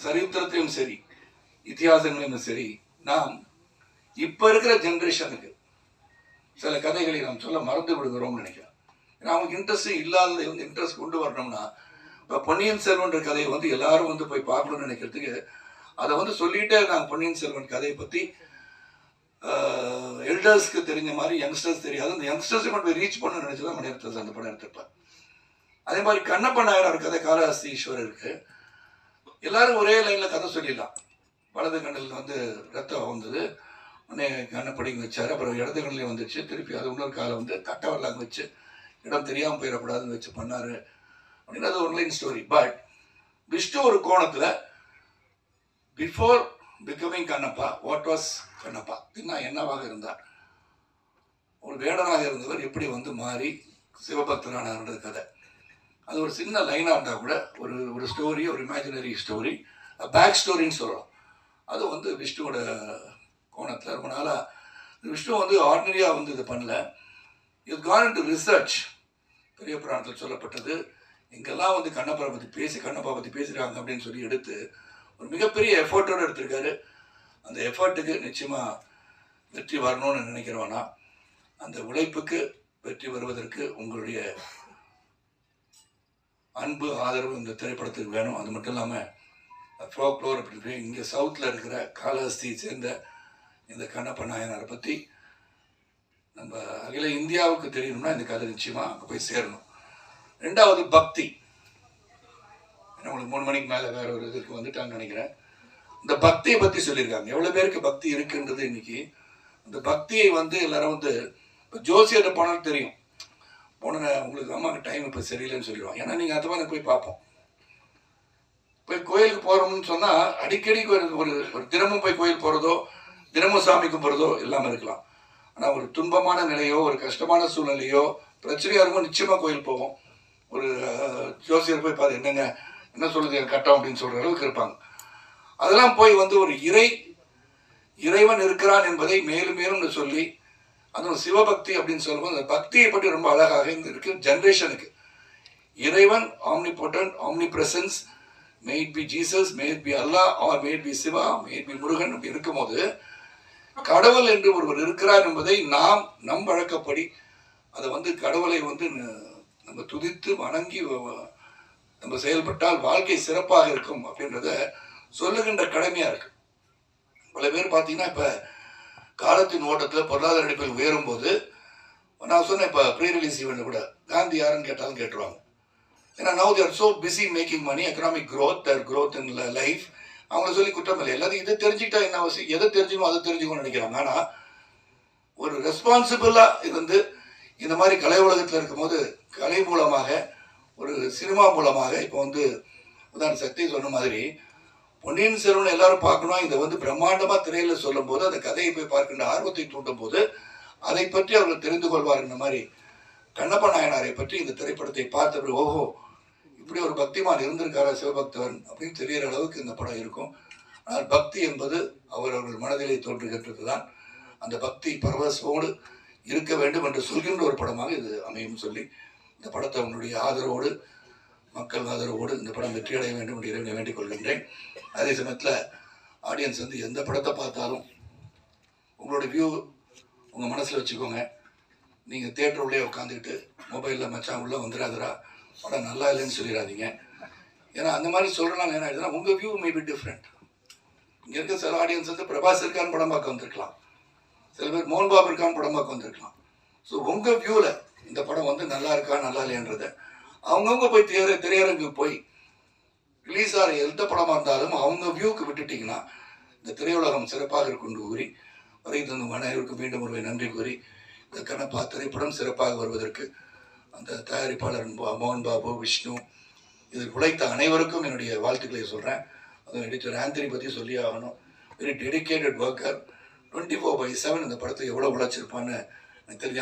சரித்திரத்திலும் சரி இத்தியாசங்களிலும் சரி நாம் இப்ப இருக்கிற ஜெனரேஷனுக்கு சில கதைகளை நாம் சொல்ல மறந்து விடுகிறோம்னு நினைக்கிறேன். ஏன்னா அவங்களுக்கு இன்ட்ரெஸ்ட் இல்லாததை வந்து இன்ட்ரெஸ்ட் கொண்டு வரணும்னா இப்போ பொன்னியின் செல்வன்ற கதையை வந்து எல்லாரும் வந்து போய் பார்க்கணும்னு நினைக்கிறதுக்கு அதை வந்து சொல்லிகிட்டே இருக்காங்க. பொன்னியின் செல்வன் கதையை பற்றி எல்டர்ஸ்க்கு தெரிஞ்ச மாதிரி யங்ஸ்டர்ஸ் தெரியாது. அந்த யங்ஸ்டர்ஸை கொண்டு போய் ரீச் பண்ணணும்னு நினைச்சு தான் எடுத்தது அந்த படம் எடுத்திருப்பேன். அதே மாதிரி கண்ணப்ப நாயனார் கதை காளஹஸ்தி ஈஸ்வரருக்கு எல்லாரும் ஒரே லைனில் கதை சொல்லிடலாம். வலது கண்ணில் வந்து ரத்தம் வந்தது, உடனே கண்ணப்படிங்க வச்சார். அப்புறம் இடது கண்ணிலே வந்துச்சு, திருப்பி அது இன்னொரு காலம் வந்து கட்டவரலாங்க வச்சு இடம் தெரியாமல் போயிடக்கூடாதுன்னு வச்சு பண்ணார் அப்படின்னு அது ஒன்லைன் ஸ்டோரி. பட் விஷ்ணு ஒரு கோணத்தில் before becoming Kannappa what was Kannappa என்னவாக இருந்தார், ஒரு வேடனாக இருந்தவர் எப்படி வந்து மாறி சிவபக்தரானார்ன்றது கதை. அது ஒரு சின்ன லைனாக இருந்தால் கூட ஒரு ஸ்டோரி, ஒரு இமேஜினரி ஸ்டோரி, பேக் ஸ்டோரின்னு சொல்லலாம். அது வந்து விஷ்ணுவோட கோணத்தில் ரொம்ப நாளாக விஷ்ணு வந்து ஆர்டினரியாக வந்து இது பண்ணல. இது கான் டு ரிசர்ச். பெரிய புராணத்தில் சொல்லப்பட்டது எங்கெல்லாம் வந்து கண்ணப்பா பற்றி பேசுகிறாங்க அப்படின்னு சொல்லி எடுத்து ஒரு மிகப்பெரிய எஃபர்ட்டோடு எடுத்திருக்காரு. அந்த எஃபர்ட்டுக்கு நிச்சயமாக வெற்றி வரணும்னு நினைக்கிறவனா அந்த உழைப்புக்கு வெற்றி வருவதற்கு உங்களுடைய அன்பு ஆதரவு இந்த திரைப்படத்துக்கு வேணும். அது மட்டும் இல்லாமல் ஃப்ளோர் அப்படி இங்கே சவுத்தில் இருக்கிற காளஹஸ்தியை சேர்ந்த இந்த கண்ணப்ப நாயனாரை பற்றி நம்ம அகில இந்தியாவுக்கு தெரியணும்னா இந்த கதை நிச்சயமாக அங்கே போய் சேரணும். ரெண்டாவது பக்தி. உங்களுக்கு 3 மணிக்கு மேலே வேற ஒரு இதுக்கு வந்துட்டாங்கன்னு நினைக்கிறேன். இந்த பக்தியை பற்றி சொல்லியிருக்காங்க. எவ்வளோ பேருக்கு பக்தி இருக்குன்றது இன்னைக்கு. அந்த பக்தியை வந்து எல்லாரும் வந்து இப்போ ஜோசியர்கிட்ட போனாலும் தெரியும். போன உங்களுக்கு அம்மாவுக்கு டைம் இப்போ சரியில்லைன்னு சொல்லிடுவாங்க. ஏன்னா நீங்கள் அதை மாதிரி போய் பார்ப்போம். போய் கோயிலுக்கு போகிறோம்னு சொன்னால் அடிக்கடி ஒரு தினமும் போய் கோயில் போகிறதோ தினமும் சாமி கும்பிட்றதோ இல்லாமல் இருக்கலாம். ஆனால் ஒரு துன்பமான நிலையோ ஒரு கஷ்டமான சூழ்நிலையோ பிரச்சனையாக இருக்கும், நிச்சயமாக கோயில் போவோம். ஒரு ஜோசியர் போய் பார்த்து என்ன சொல்லுது எனக்கு கட்டம் அப்படின்னு சொல்கிற அளவுக்கு இருப்பாங்க. அதெல்லாம் போய் வந்து ஒரு இறைவன் இருக்கிறான் என்பதை மேலும் மேலும் சொல்லி அது ஒரு சிவபக்தி அப்படின்னு சொல்லும்போது அந்த பக்தியை பற்றி ரொம்ப அழகாக இங்கே இருக்கு. ஜென்ரேஷனுக்கு இறைவன் omnipotent, omnipresence, may it be Jesus, may it be Allah, or may it be Shiva, may it be Murugan அப்படி இருக்கும்போது கடவுள் என்று ஒருவர் இருக்கிறார் என்பதை நாம் நம் வழக்கப்படி அதை வந்து கடவுளை வந்து நம்ம துதித்து வணங்கி நம்ம செயல்பட்டால் வாழ்க்கை சிறப்பாக இருக்கும் அப்படின்றத சொல்லுகின்ற கடமையாக இருக்கு. பல பேர் பார்த்தீங்கன்னா இப்போ காலத்தின் ஓட்டத்தில் பொருளாதார அடிப்பில் உயரும் போது நான் சொன்னேன் இப்போ ப்ரீ ரிலீஸ் ஈவெண்ட் கூட காந்தி யாருன்னு கேட்டாலும் கேட்டுருவாங்க. ஏன்னா now they're so busy making money, economic growth, their growth in life. அவங்கள சொல்லி குற்றம் இல்லை. எல்லாத்தையும் இதை தெரிஞ்சுக்கிட்டா என்ன அவசியம், எதை தெரிஞ்சுக்கணும் அதை தெரிஞ்சுக்கணும்னு நினைக்கிறாங்க. ஆனால் ஒரு ரெஸ்பான்சிபிளாக இருந்து இந்த மாதிரி கலை உலகத்தில் இருக்கும்போது கலை மூலமாக ஒரு சினிமா மூலமாக இப்போ வந்து உதாரண சக்தி சொன்ன மாதிரி பொன்னியின் செல்வன் எல்லாரும் பார்க்கணும். இதை வந்து பிரம்மாண்டமாக திரையில் சொல்லும் போது அந்த கதையை போய் பார்க்கின்ற ஆர்வத்தை தூண்டும் போது அதை பற்றி அவர்கள் தெரிந்து கொள்வார். இந்த மாதிரி கண்ணப்ப நாயனாரை பற்றி இந்த திரைப்படத்தை பார்த்தபடி ஓஹோ இப்படி ஒரு பக்திமான் இருந்திருக்காரா சிவபக்தவன் அப்படின்னு தெரிகிற அளவுக்கு இந்த படம் இருக்கும். ஆனால் பக்தி என்பது அவரவர்கள் மனதிலே தோன்றுகின்றது தான். அந்த பக்தி பரவசோடு இருக்க வேண்டும் என்று சொல்கின்ற ஒரு படமாக இது அமையும் சொல்லி இந்த படத்தை உங்களுடைய ஆதரவோடு, மக்கள் ஆதரவோடு இந்த படம் வெற்றியடைய வேண்டும் என்று இறைவனை வேண்டிக் கொள்கின்றேன். அதே சமயத்தில் ஆடியன்ஸ் வந்து எந்த படத்தை பார்த்தாலும் உங்களோட வியூ உங்கள் மனசில் வச்சுக்கோங்க. நீங்கள் தேட்டர் உள்ளே உட்காந்துக்கிட்டு மொபைலில் மச்சான் உள்ளே வந்துடாதரா படம் நல்லா இல்லைன்னு சொல்லிடாதீங்க. ஏன்னா அந்த மாதிரி சொல்கிறனால என்ன ஆயிடுதுன்னா உங்கள் வியூ மே பி டிஃப்ரெண்ட். இங்கே இருக்க சில ஆடியன்ஸ் வந்து பிரபாஸ் இருக்கான்னு படம் பார்க்க வந்திருக்கலாம், சில பேர் மோகன் பாபு இருக்கான்னு படம் பார்க்க வந்திருக்கலாம். ஸோ உங்கள் வியூவில் இந்த படம் வந்து நல்லா இருக்கா நல்லா இல்லைன்றதை அவங்கவுங்க போய் திரையரங்கு போய் ரிலீஸ் ஆகிற எந்த படமாக இருந்தாலும் அவங்க வியூவுக்கு விட்டுட்டிங்கன்னா இந்த திரையுலகம் சிறப்பாக இருக்குன்னு கூறி வரை தந்த அனைவருக்கும் மீண்டும் ஒரு நன்றி கூறி இந்த கண்ணப்பா திரைப்படம் சிறப்பாக வருவதற்கு அந்த தயாரிப்பாளர் மோகன் பாபு, விஷ்ணு, இதில் உழைத்த அனைவருக்கும் என்னுடைய வாழ்த்துக்களை சொல்கிறேன். அதுவும் எடிட்டர் ஆந்தனி பற்றி சொல்லி ஆகணும். வெரி டெடிக்கேட்டட் ஒர்க்கர், 24/7 இந்த படத்தை எவ்வளோ உழைச்சிருப்பான்னு எனக்கு தெரிஞ்ச